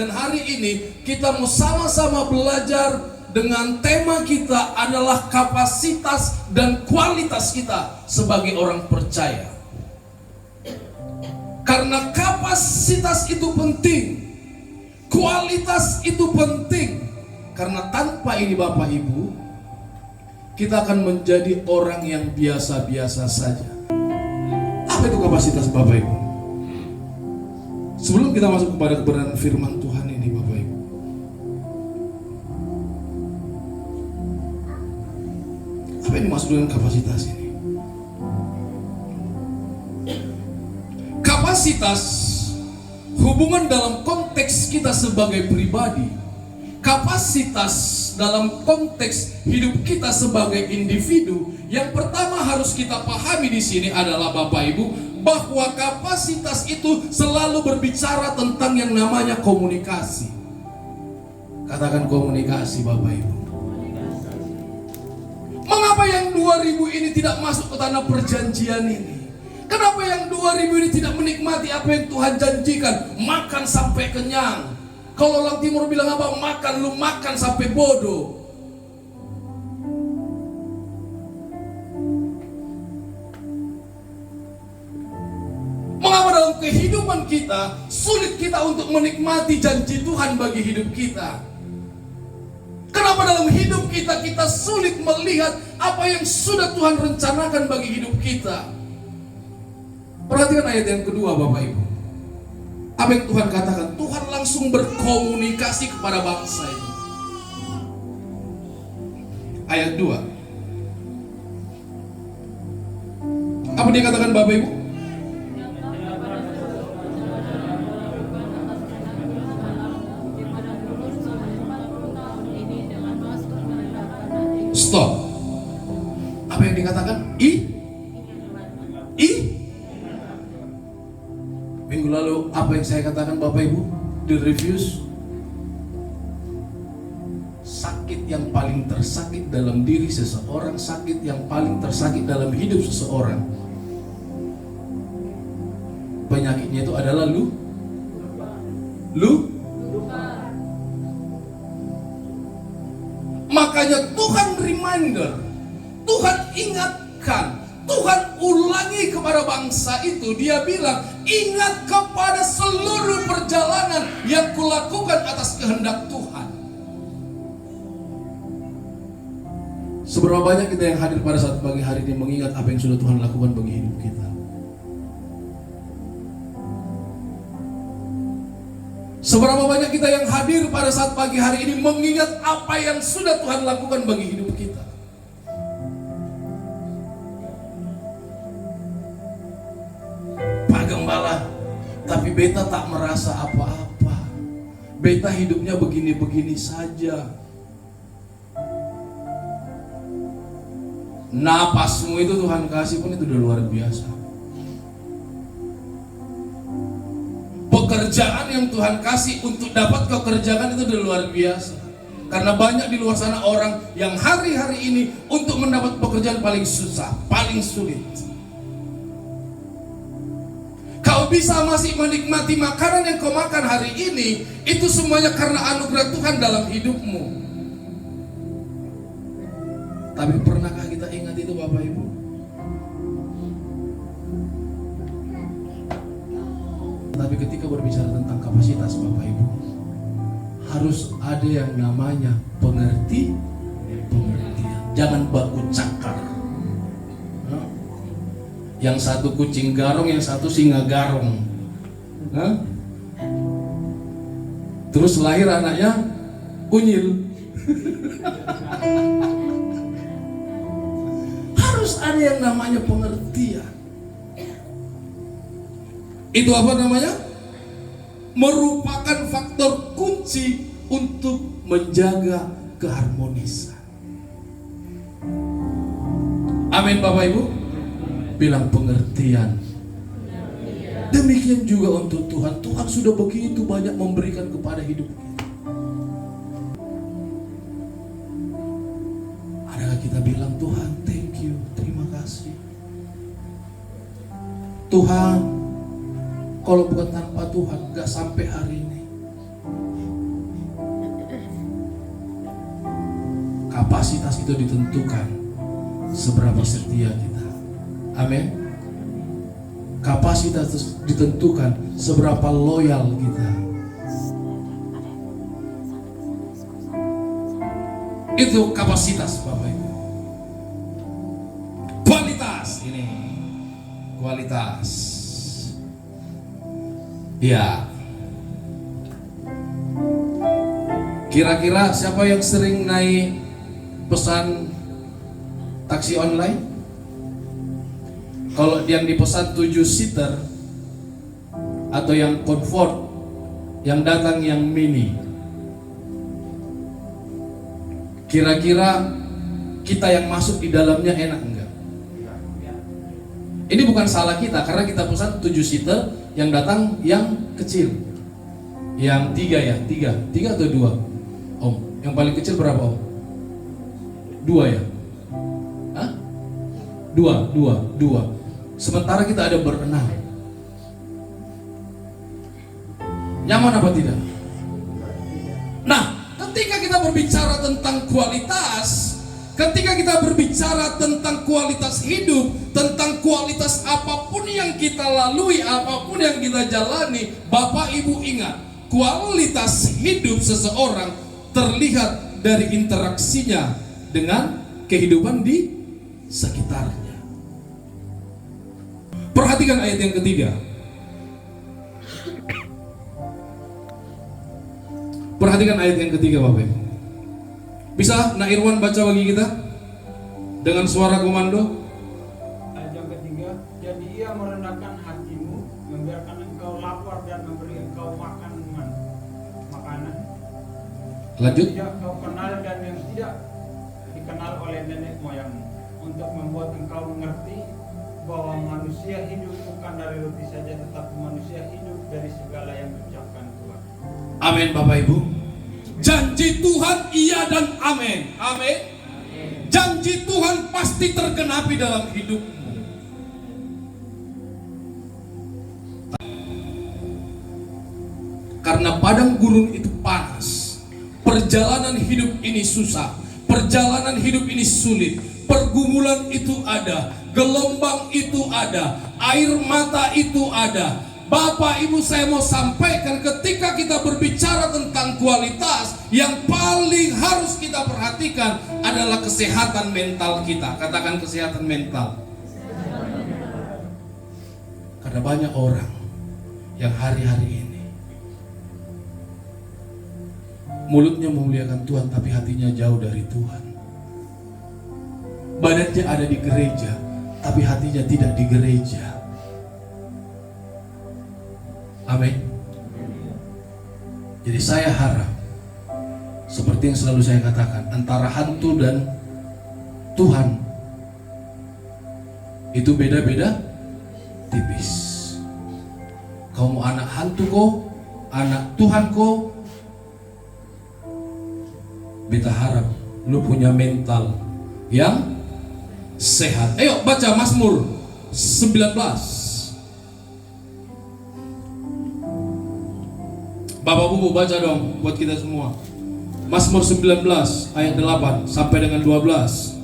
Dan hari ini kita mau sama-sama belajar dengan tema kita adalah kapasitas dan kualitas kita sebagai orang percaya. Karena kapasitas itu penting, kualitas itu penting. Karena tanpa ini Bapak Ibu, kita akan menjadi orang yang biasa-biasa saja. Apa itu kapasitas Bapak Ibu? Sebelum kita masuk kepada kebenaran firman Tuhan ini Bapak Ibu, apa yang dimaksud dengan kapasitas ini? Kapasitas hubungan dalam konteks kita sebagai pribadi, kapasitas dalam konteks hidup kita sebagai individu. Yang pertama harus kita pahami di sini adalah Bapak Ibu, bahwa kapasitas itu selalu berbicara tentang yang namanya komunikasi. Katakan komunikasi Bapak Ibu. Mengapa yang 2000 ini tidak masuk ke tanah perjanjian ini? Kenapa yang 2000 ini tidak menikmati apa yang Tuhan janjikan? Makan sampai kenyang. Kalau orang timur bilang apa? Makan, lu makan sampai bodoh. Mengapa dalam kehidupan kita sulit kita untuk menikmati janji Tuhan bagi hidup kita? Kenapa dalam hidup kita sulit melihat apa yang sudah Tuhan rencanakan bagi hidup kita? Perhatikan ayat yang kedua Bapak Ibu. Apa yang Tuhan katakan? Tuhan langsung berkomunikasi kepada bangsa itu. Ayat 2. Apa dia katakan Bapak Ibu? Stop. Apa yang dikatakan? Minggu lalu apa yang saya katakan Bapak Ibu? The reviews. Sakit yang paling tersakit dalam diri seseorang, sakit yang paling tersakit dalam hidup seseorang, penyakitnya itu adalah Makanya Tuhan reminder, Tuhan ingatkan, Tuhan ulangi kepada bangsa itu. Dia bilang, ingat kepada seluruh perjalanan yang kulakukan atas kehendak Tuhan. Seberapa banyak kita yang hadir pada saat pagi hari ini mengingat apa yang sudah Tuhan lakukan bagi hidup kita? Seberapa banyak kita yang hadir pada saat pagi hari ini mengingat apa yang sudah Tuhan lakukan bagi hidup kita? Pak Gembala, tapi beta tak merasa apa-apa. Beta hidupnya begini-begini saja. Napasmu itu Tuhan kasih pun itu udah luar biasa. Pekerjaan yang Tuhan kasih untuk dapat kau kerjakan itu udah luar biasa. Karena banyak di luar sana orang yang hari-hari ini untuk mendapat pekerjaan paling susah, paling sulit. Kau bisa masih menikmati makanan yang kau makan hari ini, itu semuanya karena anugerah Tuhan dalam hidupmu. Tapi pernahkah kita ingat itu Bapak Ibu? Tapi ketika berbicara tentang kapasitas Bapak Ibu, harus ada yang namanya pengertian. Jangan baku cakar. Yang satu kucing garong, yang satu singa garong. Terus lahir anaknya unyil. Harus ada yang namanya pengertian. Itu apa namanya? Merupakan faktor kunci untuk menjaga keharmonisan. Amin Bapak Ibu. Bilang pengertian. Demikian juga untuk Tuhan. Tuhan sudah begitu banyak memberikan kepada hidup kita. Adakah kita bilang Tuhan thank you, terima kasih. Tuhan, kalau bukan tanpa Tuhan gak sampai hari ini. kapasitas itu ditentukan seberapa setia kita. Amin. Kapasitas itu ditentukan seberapa loyal kita. Itu kapasitas, Bapak Ibu. Kualitas ini. Kualitas. Ya. Kira-kira siapa yang sering naik pesan taksi online? Kalau yang dipesan 7 seater atau yang comfort, yang datang yang mini, kira-kira kita yang masuk di dalamnya enak enggak? Ini bukan salah kita, karena kita pesan 7 seater, yang datang yang kecil, yang 3 ya, 3 atau 2? Om, yang paling kecil berapa Om? 2 ya? Hah? 2. Sementara kita ada berenang. Nyaman apa tidak? Nah, ketika kita berbicara tentang kualitas, ketika kita berbicara tentang kualitas hidup, tentang kualitas apapun yang kita lalui, apapun yang kita jalani, Bapak Ibu ingat, kualitas hidup seseorang terlihat dari interaksinya dengan kehidupan di sekitarnya. Perhatikan ayat yang ketiga. Perhatikan ayat yang ketiga, Bapak Ibu. Bisa Nak Irwan baca bagi kita dengan suara komando? Ayat yang ketiga, jadi ia merendahkan hatimu, membiarkan engkau lapar dan memberi engkau makanan. Lanjut. Tidak kau kenal dan yang tidak dikenal oleh nenek moyangmu, untuk membuat engkau mengerti bahwa manusia hidup bukan dari roti saja, tetapi manusia hidup dari segala yang diucapkan Tuhan. Amin, Bapak Ibu. Janji Tuhan iya dan amin. Amin. Janji Tuhan pasti tergenapi dalam hidupmu. Karena padang gurun itu panas, perjalanan hidup ini susah, perjalanan hidup ini sulit, pergumulan itu ada, gelombang itu ada, air mata itu ada. Bapak Ibu, saya mau sampaikan, ketika kita berbicara tentang kualitas, yang paling harus kita perhatikan adalah kesehatan mental kita. Katakan kesehatan mental. Karena banyak orang yang hari-hari ini mulutnya memuliakan Tuhan, tapi hatinya jauh dari Tuhan. Badannya ada di gereja, tapi hatinya tidak di gereja. Amin. Jadi saya harap, seperti yang selalu saya katakan, antara hantu dan Tuhan itu beda-beda tipis. Kau mau anak hantu kok, anak Tuhan kok, beta harap lu punya mental yang sehat. Ayo baca Mazmur 19. Bapak Ibu baca dong buat kita semua. Mazmur 19 ayat 8 sampai dengan 12.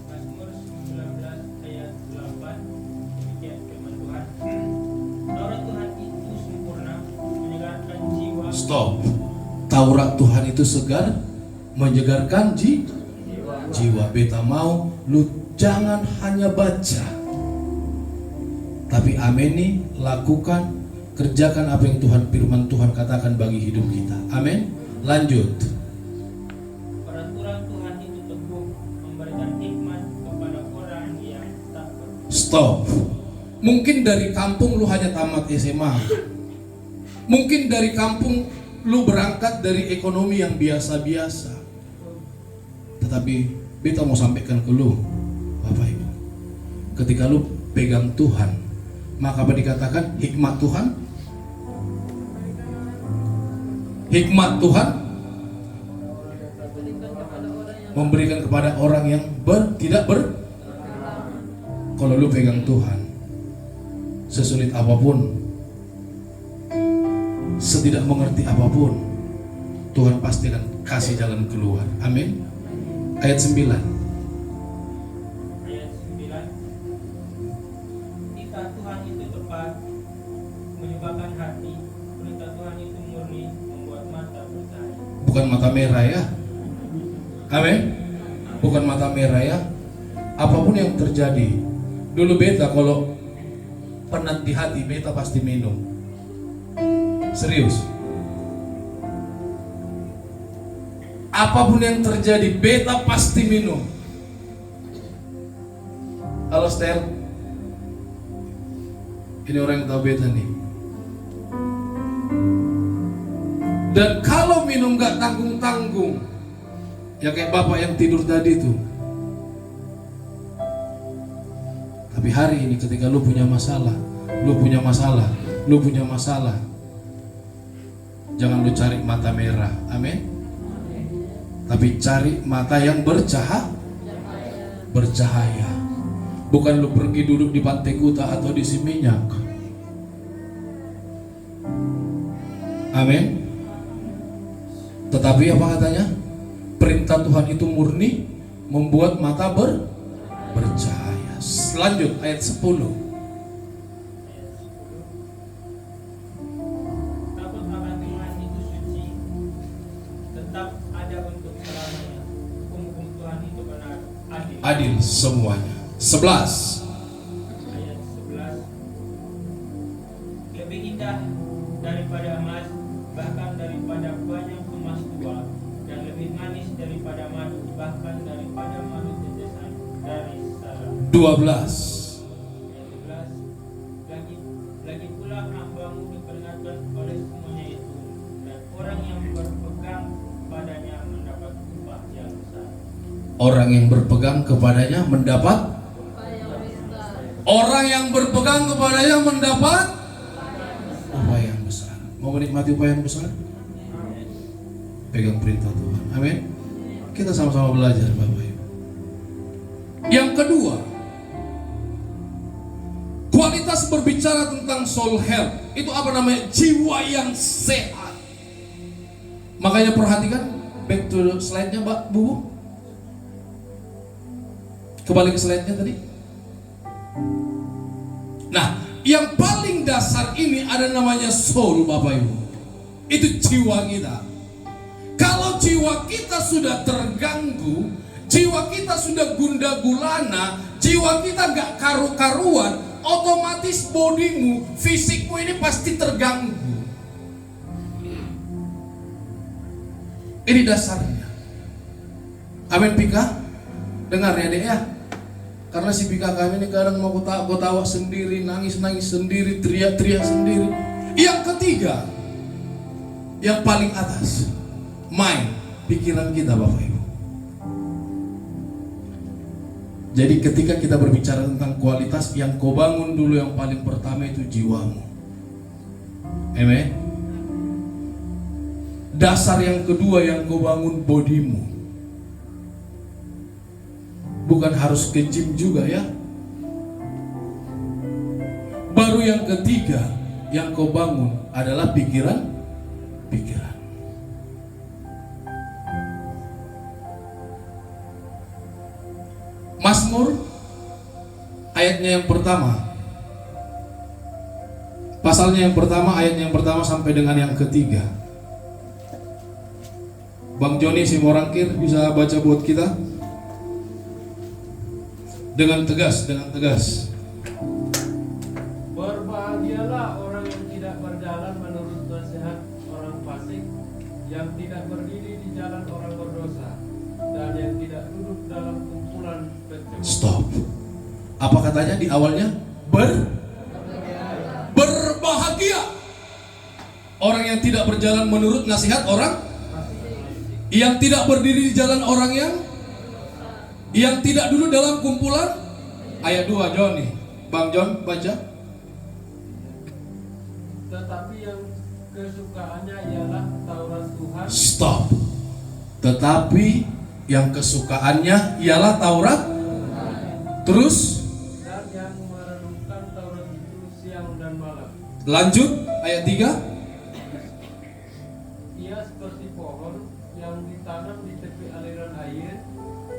Mazmur 19 ayat 8. Demikian firman Tuhan. Taurat Tuhan itu sempurna, menyegarkan jiwa. Stop. Taurat Tuhan itu segar, menyegarkan jiwa. Beta mau lu jangan hanya baca, tapi ameni, lakukan, kerjakan apa yang firman Tuhan katakan bagi hidup kita. Amin. Lanjut. Peraturan Tuhan itu teguh, memberikan hikmat kepada orang yang tak Stop. Mungkin dari kampung lu hanya tamat SMA. Mungkin dari kampung lu berangkat dari ekonomi yang biasa-biasa. Tetapi beta mau sampaikan ke lu, Bapak Ibu, ketika lu pegang Tuhan, maka apa dikatakan? Hikmat Tuhan. Hikmat Tuhan memberikan kepada orang yang tidak ber. Kalau lu pegang Tuhan, sesulit apapun, setidak mengerti apapun, Tuhan pasti akan kasih jalan keluar. Amin. Ayat 9. Ayat 9. Perintah Tuhan itu tepat, menyebabkan hati. Perintah Tuhan itu murni, membuat mata bercahaya. Bukan mata merah ya. Amin. Bukan mata merah ya. Apapun yang terjadi. Dulu beta kalau penat di hati, beta pasti minum. Serius. Apapun yang terjadi, beta pasti minum. Halo Stel. Ini orang yang tahu beta nih. Dan kalau minum gak tanggung-tanggung, ya kayak bapak yang tidur tadi tuh. Tapi hari ini ketika lu punya masalah, jangan lu cari mata merah. Amin. Tapi cari mata yang bercahaya. Bukan lu pergi duduk di Pantai Kuta atau di Siminyak. Amin. Tetapi apa katanya? Perintah Tuhan itu murni, membuat mata bercahaya. Selanjut ayat 10. Takut akan Tuhan itu suci, tetap ada untuk selamanya. Hukum-hukum Tuhan itu benar, Adil semuanya. 11. Ayat 11. Lebih indah daripada emas, bahkan daripada banyak emas tua, dan lebih manis daripada madu, bahkan daripada madu tetesan dari sarang. 12. Ayat 11. Lagi pula hambamu diperingatkan oleh semuanya itu, dan orang yang berpegang padanya mendapat upah yang besar. Orang yang berpegang kepadanya mendapat. Orang yang berpegang kepadanya mendapat upah yang besar. Mau menikmati upah yang besar? Pegang perintah Tuhan. Amin. Kita sama-sama belajar Bapak Ibu. Yang kedua, kualitas berbicara tentang soul health. Itu apa namanya? Jiwa yang sehat. Makanya perhatikan, back to slide-nya Mbak Bu. Kembali ke slide-nya tadi. Nah, yang paling dasar ini ada namanya soul Bapak Ibu. Itu jiwa kita. Kalau jiwa kita sudah terganggu, jiwa kita sudah gundah gulana, jiwa kita gak karu-karuan, otomatis bodimu, fisikmu ini pasti terganggu. Ini dasarnya. Amin Pika? Dengar ya Dek ya. Karena si Pika kami ini kadang mau ketawa sendiri, nangis-nangis sendiri, teriak-teriak sendiri. Yang ketiga, yang paling atas, mind, pikiran kita Bapak Ibu. Jadi ketika kita berbicara tentang kualitas, yang kau bangun dulu yang paling pertama itu jiwamu. Amen. Dasar yang kedua yang kau bangun bodimu. Bukan harus ke gym juga ya. Baru yang ketiga yang kau bangun adalah pikiran. Mazmur ayatnya yang pertama, pasalnya yang pertama, ayatnya yang pertama sampai dengan yang ketiga. Bang Joni Simorangkir bisa baca buat kita dengan tegas. Berbahagialah orang yang tidak berjalan menurut nasihat orang fasik, yang tidak berdiri di jalan orang berdosa, dan yang tidak duduk dalam kumpulan pencemooh. Stop. Apa katanya di awalnya? Berbahagia orang yang tidak berjalan menurut nasihat orang, yang tidak berdiri di jalan orang yang tidak duduk dalam kumpulan. Ayat 2 John nih. Bang John baca. Tetapi yang kesukaannya ialah Taurat Tuhan. Stop. Tetapi yang kesukaannya ialah Taurat. Terus Dan yang merenungkan Taurat itu siang dan malam. lanjut ayat 3. ia seperti pohon yang ditanam di tepi aliran air,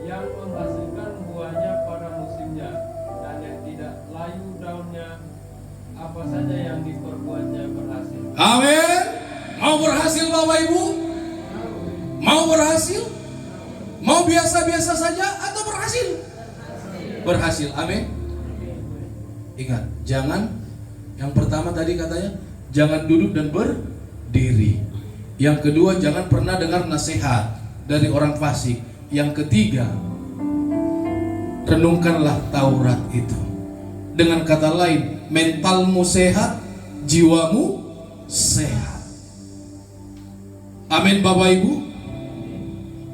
yang menghasilkan buahnya pada musimnya, dan yang tidak layu daunnya, apa saja yang diperbuatnya berhasil. Amin. Mau berhasil Bapak Ibu? Mau berhasil? Mau biasa-biasa saja atau berhasil? Berhasil. Amin. Ingat, jangan, yang pertama tadi katanya jangan duduk dan berdiri. Yang kedua, jangan pernah dengar nasihat dari orang fasik. Yang ketiga, renungkanlah Taurat itu. Dengan kata lain, mentalmu sehat, jiwamu sehat. Amin Bapak Ibu.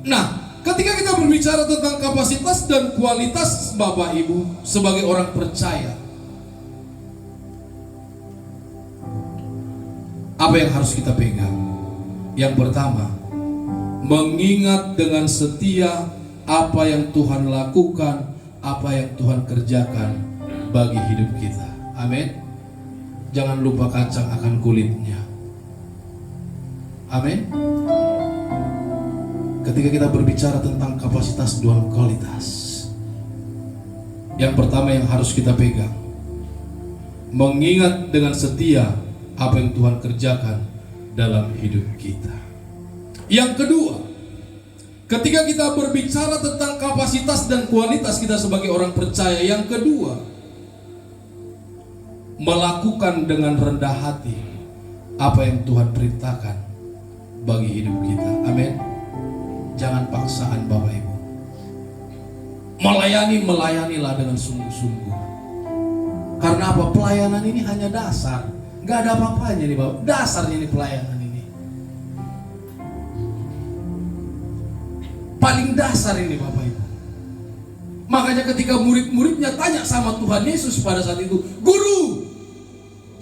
Nah, ketika kita berbicara tentang kapasitas dan kualitas Bapak Ibu sebagai orang percaya, apa yang harus kita pegang? Yang pertama, mengingat dengan setia apa yang Tuhan lakukan, apa yang Tuhan kerjakan bagi hidup kita. Amin. Jangan lupa kacang akan kulitnya. Amin. Ketika kita berbicara tentang kapasitas dan kualitas, yang pertama yang harus kita pegang, mengingat dengan setia apa yang Tuhan kerjakan dalam hidup kita. Yang kedua, ketika kita berbicara tentang kapasitas dan kualitas kita sebagai orang percaya, yang kedua, melakukan dengan rendah hati apa yang Tuhan perintahkan bagi hidup kita. Amin. Jangan paksaan Bapak Ibu. Melayanilah dengan sungguh-sungguh. Karena apa? Pelayanan ini hanya dasar. Gak ada apa-apanya nih Bapak. Dasarnya ini pelayanan ini. Paling dasar ini Bapak Ibu. Makanya ketika murid-muridnya tanya sama Tuhan Yesus pada saat itu, Guru,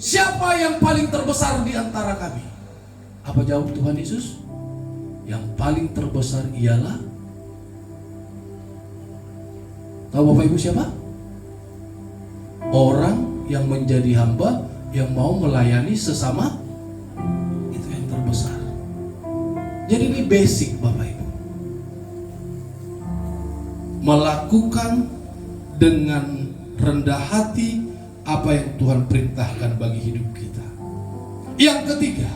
siapa yang paling terbesar di antara kami? Apa jawab Tuhan Yesus? Yang paling terbesar ialah, tahu Bapak Ibu siapa? Orang yang menjadi hamba, yang mau melayani sesama, itu yang terbesar. Jadi ini basic Bapak Ibu. Melakukan dengan rendah hati apa yang Tuhan perintahkan bagi hidup kita. Yang ketiga,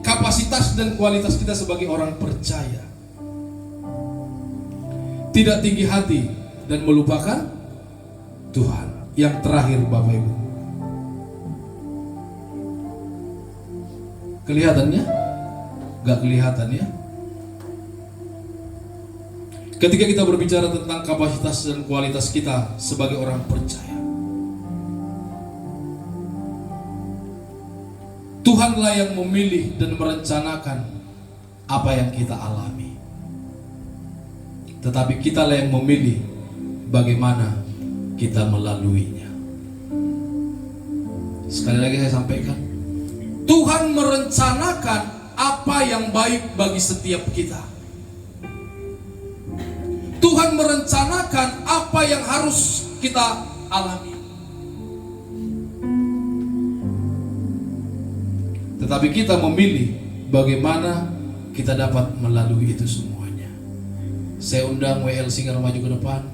kapasitas dan kualitas kita sebagai orang percaya. Tidak tinggi hati dan melupakan Tuhan. Yang terakhir Bapak Ibu, kelihatannya? Gak kelihatan ya? Ketika kita berbicara tentang kapasitas dan kualitas kita sebagai orang percaya, Tuhanlah yang memilih dan merencanakan apa yang kita alami. Tetapi kitalah yang memilih bagaimana kita melaluinya. Sekali lagi saya sampaikan, Tuhan merencanakan apa yang baik bagi setiap kita. Tuhan merencanakan apa yang harus kita alami. Tetapi kita memilih bagaimana kita dapat melalui itu semuanya. Saya undang WL Singer maju ke depan.